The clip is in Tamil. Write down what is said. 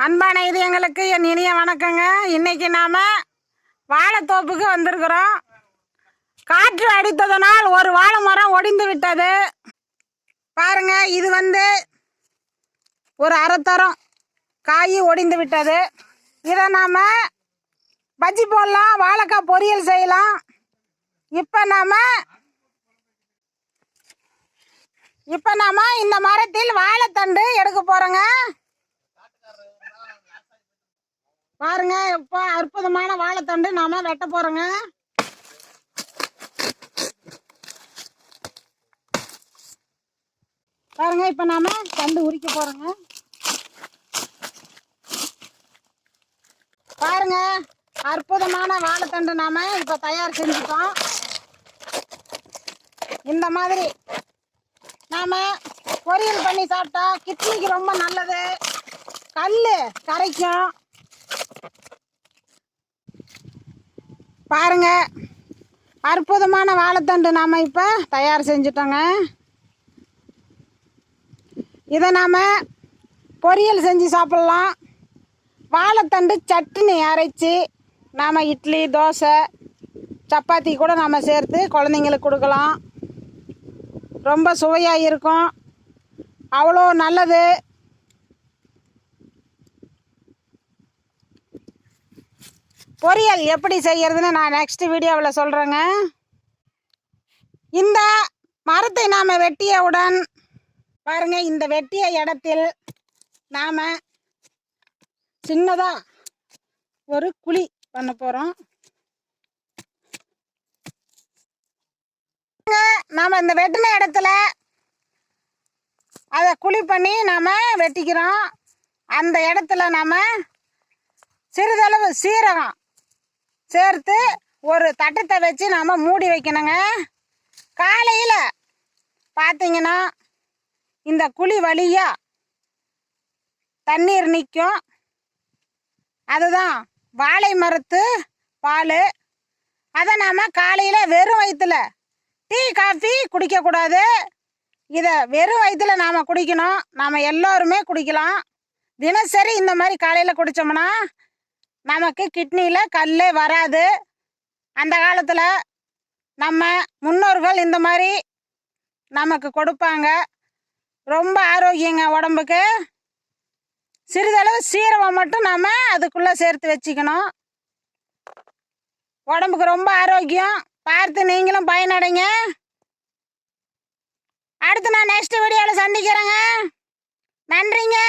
அன்பான இதயங்களுக்கு என் இனிய வணக்கங்க. இன்னைக்கு நாம வாழைத்தோப்புக்கு வந்திருக்கிறோம். காற்று அடித்ததனால் ஒரு வாழை மரம் ஒடிந்து விட்டது. பாருங்க, இது ஒரு அரைத்தரம் காய் ஒடிந்து விட்டது. இதை நாம பஜ்ஜி போடலாம், வாழைக்காய் பொரியல் செய்யலாம். இப்ப நாம இந்த மரத்தில் வாழைத்தண்டு எடுக்க போறோங்க. பாருங்க, இப்போ அற்புதமான வாழைத்தண்டு நாம வெட்ட போறோங்க. பாருங்க, இப்ப நாம தண்டு உரிக்க போறோங்க. பாருங்க, அற்புதமான வாழைத்தண்டு நாம இப்ப தயார் செஞ்சுட்டோம். இந்த மாதிரி நாம பொரியல் பண்ணி சாப்பிட்டா கிட்னிக்கு ரொம்ப நல்லது, கல்லு கரைக்கும். பாருங்க, அற்புதமான வாழைத்தண்டு நாம இப்ப தயார் செஞ்சுட்டோங்க. இதை நாம பொரியல் செஞ்சு சாப்பிடலாம். வாழைத்தண்டு சட்னி அரைச்சி நாம இட்லி, தோசை, சப்பாத்தி கூட நாம சேர்த்து குழந்தைங்களுக்கு கொடுக்கலாம். ரொம்ப சுவையாக இருக்கும், அவ்வளோ நல்லது. பொரியல் எப்படி செய்யறதுன்னு நான் நெக்ஸ்ட் வீடியோவில் சொல்கிறேங்க. இந்த மரத்தை நாம் வெட்டியவுடன் பாருங்க, இந்த வெட்டிய இடத்தில் நாம் சின்னதாக ஒரு குழி பண்ண போகிறோம். நாம் இந்த வெட்டின இடத்துல அதை குழி பண்ணி நாம் வெட்டிக்கிறோம். அந்த இடத்துல நாம் சிறிதளவு சீரகம் சேர்த்து ஒரு தட்டத்தை வச்சு நாம் மூடி வைக்கணுங்க. காலையில் பார்த்தீங்கன்னா இந்த குழி வழியாக தண்ணீர் நிற்கும். அதுதான் வாழை மரத்து பால். அதை நாம் காலையில் வெறும் வயிற்றுல டீ, காஃபி குடிக்கக்கூடாது. இதை வெறும் வயிற்றுல நாம் குடிக்கணும். நாம் எல்லோருமே குடிக்கலாம். தினசரி இந்த மாதிரி காலையில் குடித்தோம்னா நமக்கு கிட்னியில் கல்லே வராது. அந்த காலத்தில் நம்ம முன்னோர்கள் இந்த மாதிரி நமக்கு கொடுப்பாங்க. ரொம்ப ஆரோக்கியங்க உடம்புக்கு. சிறிதளவு சீரகம் மட்டும் நாம் அதுக்குள்ளே சேர்த்து வச்சுக்கணும். உடம்புக்கு ரொம்ப ஆரோக்கியம். பார்த்து நீங்களும் பயனடைங்க. அடுத்து நான் நெக்ஸ்ட் வீடியோவில் சந்திக்கிறேங்க. நன்றிங்க.